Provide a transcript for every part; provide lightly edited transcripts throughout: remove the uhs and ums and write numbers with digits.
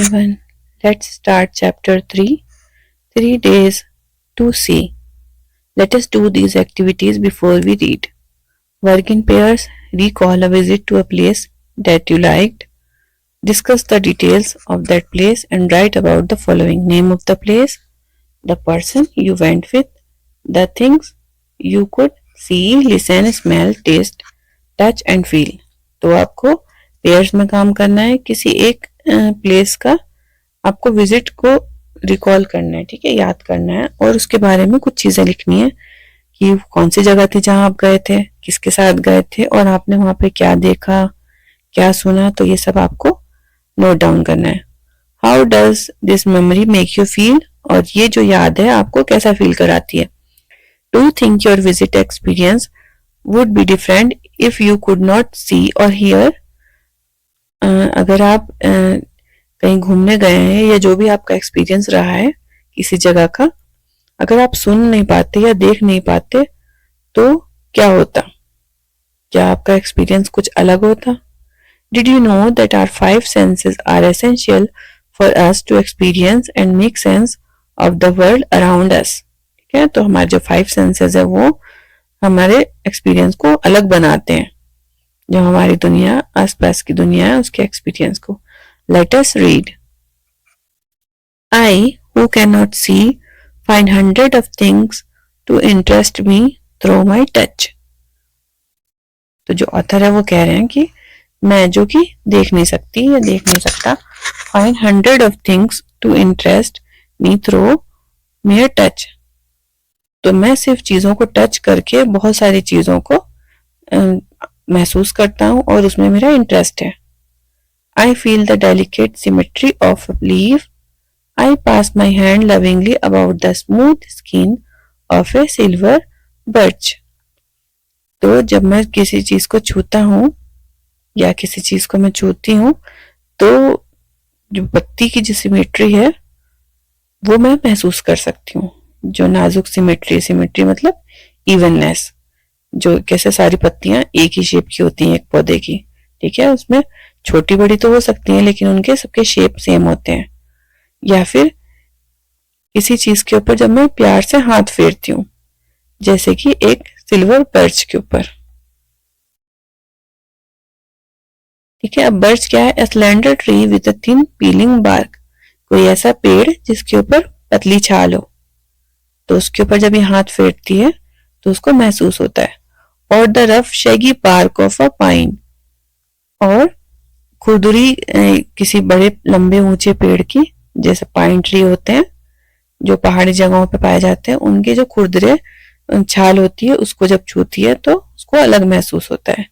everyone, let's start chapter 3, 3 days to see. Let us do these activities before we read. Work in pairs, recall a visit to a place that you liked, discuss the details of that place and write about the following: name of the place, the person you went with, the things you could see, listen, smell, taste, touch and feel. तो आपको pairs में काम करना है, किसी एक place का आपको विजिट को रिकॉल करना है, ठीक है, याद करना है और उसके बारे में कुछ चीजें लिखनी है कि कौन सी जगह थी जहां आप गए थे, किसके साथ गए थे और आपने वहां पे क्या देखा, क्या सुना, तो ये सब आपको नोट डाउन करना है। How does this memory make you feel, और ये जो याद है आपको कैसा फील कराती है। Do you think your visit experience would be different if you could not see or hear. अगर आप कहीं घूमने गए हैं या जो भी आपका एक्सपीरियंस रहा है किसी जगह का, अगर आप सुन नहीं पाते या देख नहीं पाते तो क्या होता, क्या आपका एक्सपीरियंस कुछ अलग होता। Did you know that our 5 senses are essential for us to experience and make sense of the world around us. ठीक है, तो हमारे जो 5 सेंसेस है वो हमारे एक्सपीरियंस को अलग बनाते हैं, जो हमारी दुनिया, आसपास की दुनिया है उसके एक्सपीरियंस को। Let us read. I who can not see find 100 of things to interest me through my touch। तो जो ऑथर है वो कह रहे हैं कि मैं जो कि देख नहीं सकती या देख नहीं सकता, find 100 of things to interest me through mere touch। तो मैं सिर्फ चीजों को टच करके बहुत सारी चीजों को महसूस करता हूं और उसमें मेरा इंटरेस्ट है। I feel the delicate symmetry of a leaf. I pass my hand lovingly about the smooth skin of A silver birch. तो जब मैं किसी चीज को छूता हूं या किसी चीज को मैं छूती हूं तो जो पत्ती की जो सिमेट्री है वो मैं महसूस कर सकती हूँ। जो नाजुक सिमेट्री मतलब इवननेस, जो कैसे सारी पत्तियां एक ही शेप की होती हैं एक पौधे की, ठीक है, उसमें छोटी बड़ी तो हो सकती हैं लेकिन उनके सबके शेप सेम होते हैं। या फिर किसी चीज के ऊपर जब मैं प्यार से हाथ फेरती हूँ, जैसे कि एक सिल्वर बर्च के ऊपर, ठीक है। अब बर्च क्या है? A slender tree with a thin peeling bark, कोई ऐसा पेड़ जिसके ऊपर पतली छाल हो, तो उसके ऊपर जब ये हाथ फेरती है तो उसको महसूस होता है। और the rough shaggy bark of a pine, और खुरदुरी किसी बड़े लंबे ऊंचे पेड़ की, जैसे पाइन ट्री होते हैं जो पहाड़ी जगहों पे पाए जाते हैं, उनके जो खुरदरे छाल होती है उसको जब छूती है तो उसको अलग महसूस होता है।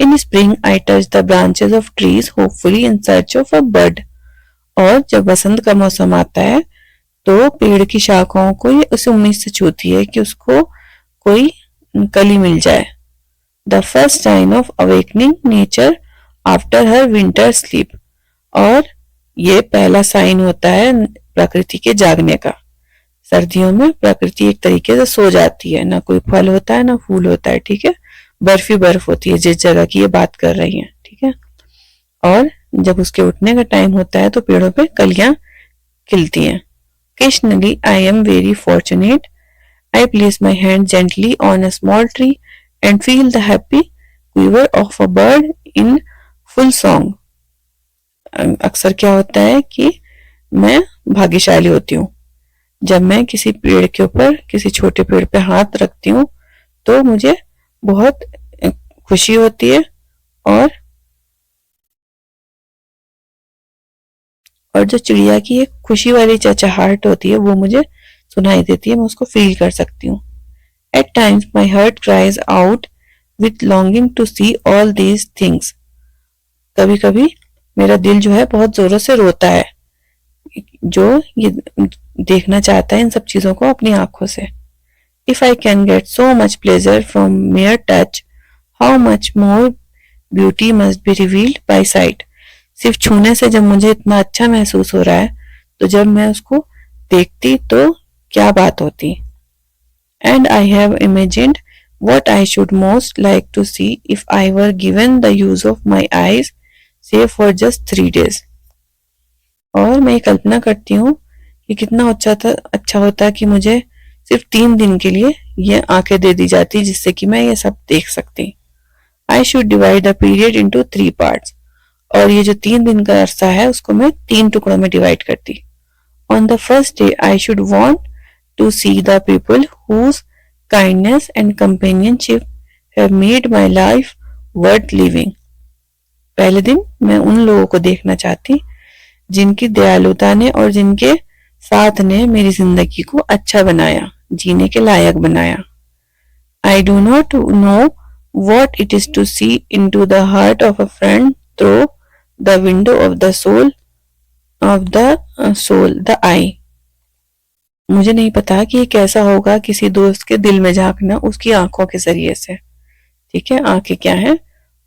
इन spring I touch the branches of trees hopefully in search of a bird, और जब बसंत का मौसम आता है तो पेड़ की शाखाओं को ये उस उम्मीद से छूती है कि उसको कोई कली मिल जाए। The first sign of awakening nature after her winter sleep, और ये पहला साइन होता है प्रकृति के जागने का। सर्दियों में प्रकृति एक तरीके से सो जाती है, ना कोई फल होता है ना फूल होता है, ठीक है, बर्फ ही बर्फ होती है जिस जगह की ये बात कर रही है, ठीक है। और जब उसके उठने का टाइम होता है तो पेड़ों पे कलियां खिलती हैं। Occasionally, I am very fortunate. I place my hand gently on a small tree and feel the happy quiver of a bird in full song. अक्सर क्या होता है कि मैं भाग्यशाली होती हूँ, जब मैं किसी पेड़ के ऊपर, किसी छोटे पेड़ पे हाथ रखती हूँ तो मुझे बहुत खुशी होती है और जो चिड़िया की एक खुशी वाली चहचहाहट होती है वो मुझे सुनाई देती है, मैं उसको फील कर सकती हूँ। At times my heart cries out with longing to see all these things. कभी कभी मेरा दिल जो है बहुत जोरों से रोता है, जो ये देखना चाहता है इन सब चीजों को अपनी आंखों से। If I can get so much pleasure from mayor touch, how much more beauty must be revealed by site. सिर्फ छूने से जब मुझे इतना अच्छा महसूस हो रहा है तो जब मैं उसको देखती तो क्या बात होती। And I have imagined what I should most like to see if I were given the use of my eyes, say for just 3 days। मैं ये कल्पना करती हूँ कि कितना अच्छा होता कि मुझे सिर्फ 3 दिन के लिए ये आंखें दे दी जाती जिससे कि मैं ये सब देख सकती। I should divide the period into 3 parts, और ये जो 3 दिन का अरसा है उसको मैं 3 टुकड़ों में डिवाइड करती। On the first day I should want to see the people whose kindness and companionship have made my life worth living. पहले दिन मैं उन लोगों को देखना चाहती जिनकी दयालुता ने और जिनके साथ ने मेरी जिंदगी को अच्छा बनाया, जीने के लायक बनाया। I do not know what it is to see into the heart of a friend through the window of the soul, the eye। मुझे नहीं पता कि ये कैसा होगा किसी दोस्त के दिल में झांकना उसकी आंखों के जरिए से। ठीक है, आंखें क्या है?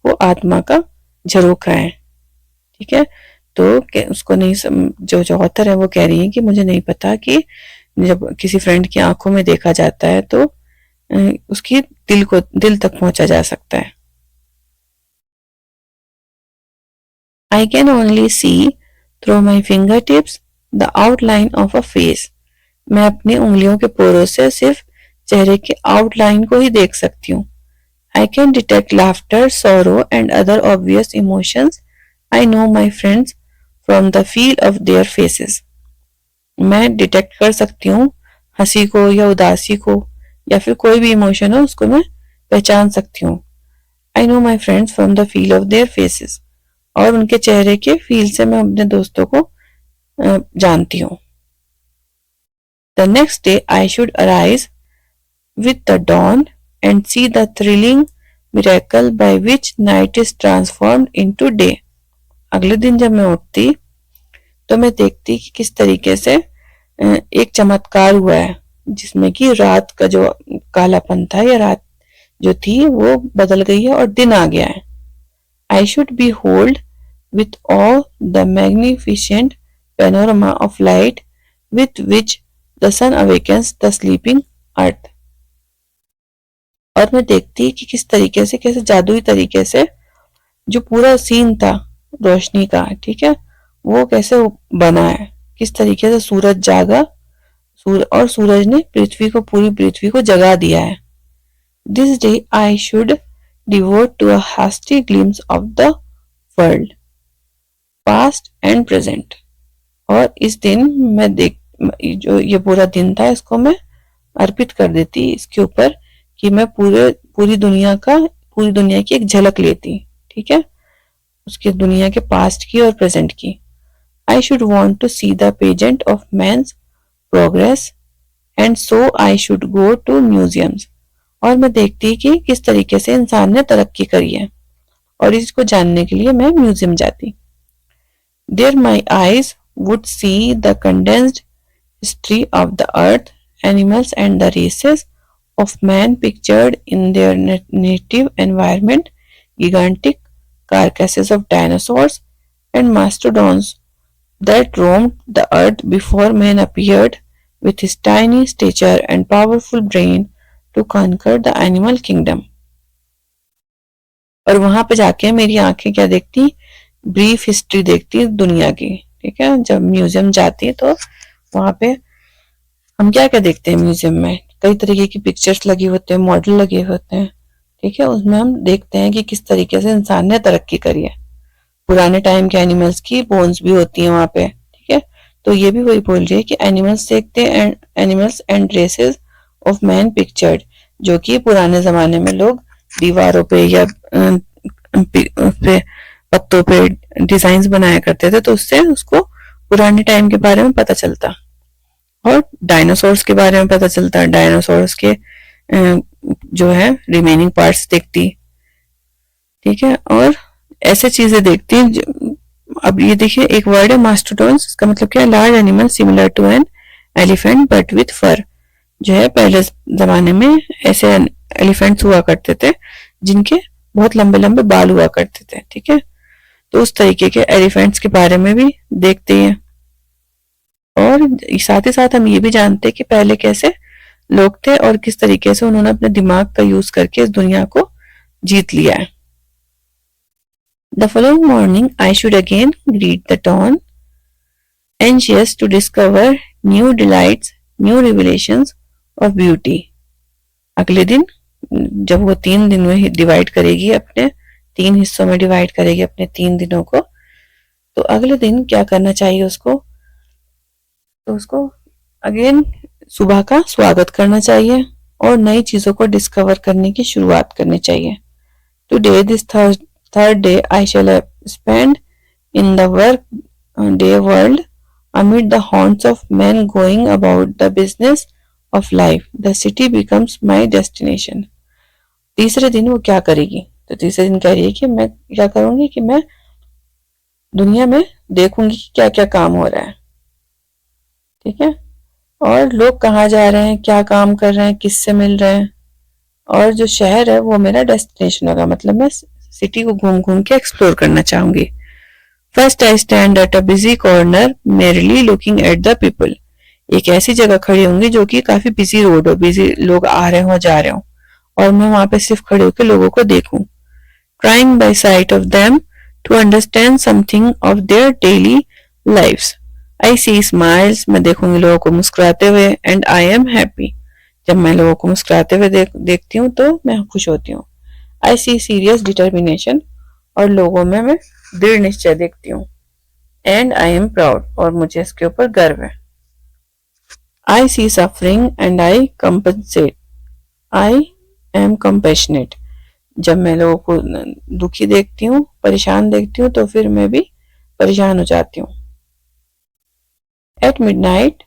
वो आत्मा का झरोखा है। ठीक है, तो उसको नहीं जो ऑथर है वो कह रही है कि मुझे नहीं पता कि जब किसी फ्रेंड की आंखों में देखा जाता है तो उसकी दिल तक पहुंचा जा सकता है। I can only see through my fingertips the outline of a face। मैं अपनी उंगलियों के पोरों से सिर्फ चेहरे के आउटलाइन को ही देख सकती हूँ। I can detect laughter, sorrow and other obvious emotions। I know my friends from the feel of their faces। मैं डिटेक्ट कर सकती हूँ हंसी को या उदासी को या फिर कोई भी इमोशन हो उसको मैं पहचान सकती हूँ। I know my friends from the feel of their faces, और उनके चेहरे के फील से मैं अपने दोस्तों को जानती हूँ। The next day I should arise with the dawn and see the thrilling miracle by which night is transformed into day. अगले दिन जब मैं उठती तो मैं देखती कि किस तरीके से एक चमत्कार हुआ है जिसमें कि रात का जो कालापन था या रात जो थी वो बदल गई है और दिन आ गया है। I should behold with all the magnificent panorama of light with which the sun awakens the sleeping earth. और मैं देखती कि किस तरीके से, कैसे जादुई तरीके से जो पूरा सीन था रोशनी का, ठीक है, वो कैसे बना है, किस तरीके से सूरज जागा और सूरज ने पूरी पृथ्वी को जगा दिया है। This day I should devote to a hasty glimpse of the world past and present. और इस दिन मैं जो ये पूरा दिन था इसको मैं अर्पित कर देती इसके ऊपर कि मैं पूरी दुनिया की एक झलक लेती। ठीक है, उसकी दुनिया के पास्ट की और प्रेजेंट की। I should want to see the pageant of man's progress and so I should go to museums. और मैं देखती कि किस तरीके से इंसान ने तरक्की करी है और इसको जानने के लिए मैं म्यूजियम जाती। There my eyes would see the condensed history of the earth, animals and the races of man pictured in their native environment, gigantic carcasses of dinosaurs and mastodons that roamed the earth before man appeared with his tiny stature and powerful brain to conquer the animal kingdom। और वहां पे जाके मेरी आंखें क्या देखती? Brief history देखती दुनिया की। ठीक है, जब म्यूजियम जाती तो वहां पे हम क्या क्या देखते हैं? म्यूजियम में कई तरीके की पिक्चर्स लगी होते हैं, मॉडल लगे होते हैं। ठीक है, उसमें हम देखते हैं कि किस तरीके से इंसान ने तरक्की करी है। पुराने टाइम के एनिमल्स की बोन्स भी होती हैं वहां पे। ठीक है, तो ये भी वही बोल रही है कि एनिमल्स देखते हैं, animals and races of man pictured, जो कि पुराने जमाने में लोग दीवारों पे या पे पत्तों पे डिजाइन बनाया करते थे, तो उससे उसको पुराने टाइम के बारे में पता चलता और डायनासोर्स के बारे में पता चलता। डायनासोर्स के जो है रिमेनिंग पार्ट्स देखती। ठीक है, और ऐसे चीजें देखती। अब ये देखिए एक वर्ड है मास्टोडोन्स, इसका मतलब क्या है? Large animal similar to an elephant but with fur. जो है पहले जमाने में ऐसे एलिफेंट्स हुआ करते थे जिनके बहुत लंबे लंबे बाल हुआ करते थे। ठीक है, तो उस तरीके के एलिफेंट्स के बारे में भी देखते हैं। और साथ ही साथ हम ये भी जानते हैं कि पहले कैसे लोग थे और किस तरीके से उन्होंने अपने दिमाग का यूज करके इस दुनिया को जीत लिया है। The following morning I should again greet the dawn anxious to discover new delights, new revelations of beauty. अगले दिन जब वो 3 दिन में डिवाइड करेगी, अपने 3 हिस्सों में डिवाइड करेगी अपने 3 दिनों को, तो अगले दिन क्या करना चाहिए उसको? तो उसको अगेन सुबह का स्वागत करना चाहिए और नई चीजों को डिस्कवर करने की शुरुआत करनी चाहिए. Today this third day I shall spend in the work day world amid the haunts of men going about the business of life. The city becomes my destination. तीसरे दिन वो क्या करेगी? तो तीसरे दिन कह रही है कि मैं क्या करूंगी कि मैं दुनिया में देखूंगी कि क्या क्या काम हो रहा है. ठीक है, और लोग कहाँ जा रहे हैं, क्या काम कर रहे हैं, किससे मिल रहे हैं, और जो शहर है वो मेरा डेस्टिनेशन होगा. मतलब मैं सिटी को घूम घूम के एक्सप्लोर करना चाहूंगी. First I stand at a busy corner merely looking at the people. एक ऐसी जगह खड़ी होंगी जो कि काफी बिजी रोड हो, बिजी लोग आ रहे हो जा रहे हो, और मैं वहां पे सिर्फ खड़े होकर लोगों को देखूं. Trying by sight of them to understand something of their daily lives. I see smiles. मैं देखूंगी लोगों को मुस्कुराते हुए. And I am happy. जब मैं लोगों को मुस्कुराते हुए देखती हूँ तो मैं खुश होती हूँ. I see serious determination. और लोगों में मैं दृढ़ निश्चय देखती हूँ. And I am proud. और मुझे इसके ऊपर गर्व है. I see suffering and I compensate. I am compassionate. जब मैं लोगों को दुखी देखती हूँ, परेशान देखती हूँ, तो फिर मैं भी परेशान हो जाती हूँ. At midnight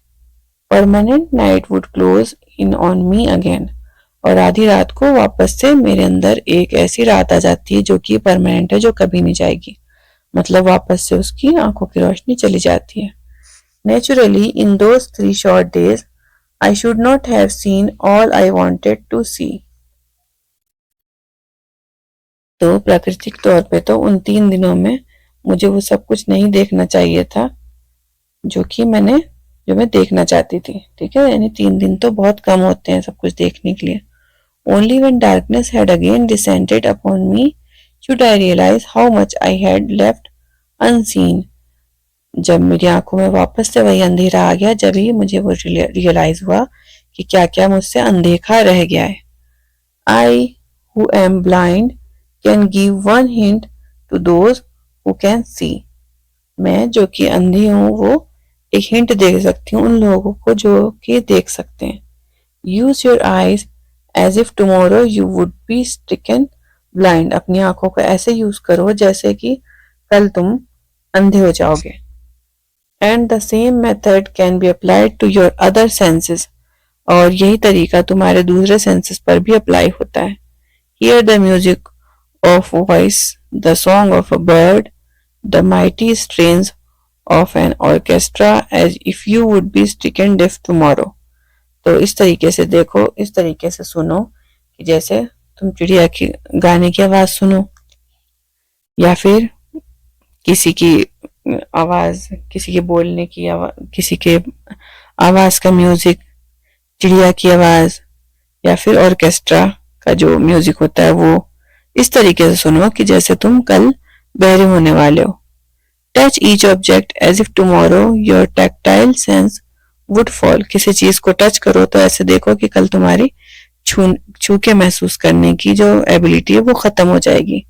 permanent night would close in on me again. और आधी रात को वापस से मेरे अंदर एक ऐसी रात आ जाती है जो कि परमानेंट है, जो कभी नहीं जाएगी. मतलब वापस से उसकी आंखों की रोशनी चली जाती है. Naturally in those 3 short days I should not have seen all I wanted to see. तो प्राकृतिक तौर पे तो उन 3 दिनों में मुझे वो सब कुछ नहीं देखना चाहिए था जो मैं देखना चाहती थी. ठीक है, यानी 3 दिन तो बहुत कम होते हैं सब कुछ देखने के लिए. Only when darkness had again descended upon me should I realize how much I had left unseen. जब मेरी आंखों में वापस से वही अंधेरा आ गया, जब ही मुझे वो रियलाइज हुआ कि क्या क्या मुझसे अनदेखा रह गया है. I who am blind can give one hint to those who can see. मैं जो कि अंधी हूँ वो एक हिंट दे सकती हूँ उन लोगों को जो कि देख सकते हैं. Use your eyes as if tomorrow you would be stricken blind. अपनी आंखों को ऐसे यूज करो जैसे कि कल तुम अंधे हो जाओगे. And the same method can be applied to your other senses. और यही तरीका तुम्हारे दूसरे सेंसेस पर भी अप्लाई होता है. Hear the music of voice, the song of a bird, the mighty strains of an orchestra as if you would be stricken deaf tomorrow. तो इस तरीके से देखो, इस तरीके से सुनो कि जैसे तुम चिड़िया की गाने की आवाज सुनो, या फिर किसी की आवाज, किसी के बोलने की आवाज, किसी के आवाज का म्यूजिक, चिड़िया की आवाज, या फिर ऑर्केस्ट्रा का जो म्यूजिक होता है वो इस तरीके से सुनो कि जैसे तुम कल बहरे होने वाले हो. Touch each object as if tomorrow your tactile sense would fall. किसी चीज को टच करो तो ऐसे देखो कि कल तुम्हारी छू के महसूस करने की जो एबिलिटी है वो खत्म हो जाएगी.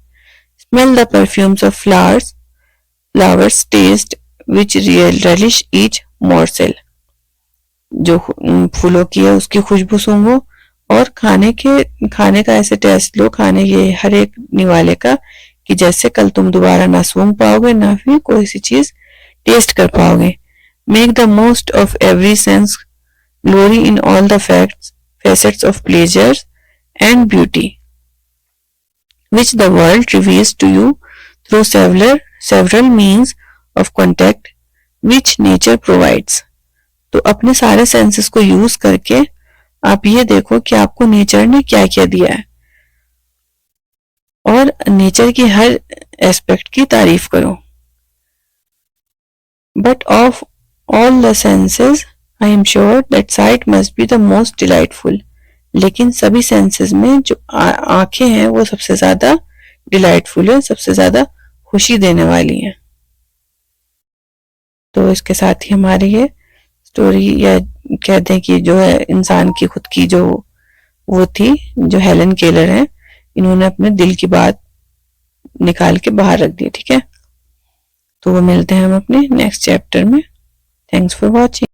Smell the perfumes of flowers taste which relish each morsel. जो फूलों की है उसकी खुशबू सूंघो और खाने का ऐसे टेस्ट लो, खाने के हर एक निवाले का, कि जैसे कल तुम दोबारा ना सूंघ पाओगे ना फिर कोई सी चीज टेस्ट कर पाओगे. Make the most of every sense, glory in all the facets of pleasure and beauty, which the world reveals to you through several means of contact which nature provides. तो अपने सारे सेंसेस को use करके आप ये देखो कि आपको नेचर ने क्या क्या दिया है, और नेचर की हर एस्पेक्ट की तारीफ करो. But of all the senses, I am sure that sight must be the most delightful. लेकिन सभी सेंसेस में जो आंखें हैं वो सबसे ज्यादा डिलाइटफुल है, सबसे ज्यादा खुशी देने वाली हैं. तो इसके साथ ही हमारी ये स्टोरी, या कहते हैं कि जो है इंसान की खुद की जो वो थी, जो हेलन केलर है, इन्होंने अपने दिल की बात निकाल के बाहर रख दी। ठीक है, तो वो मिलते हैं हम अपने नेक्स्ट चैप्टर में। Thanks for watching.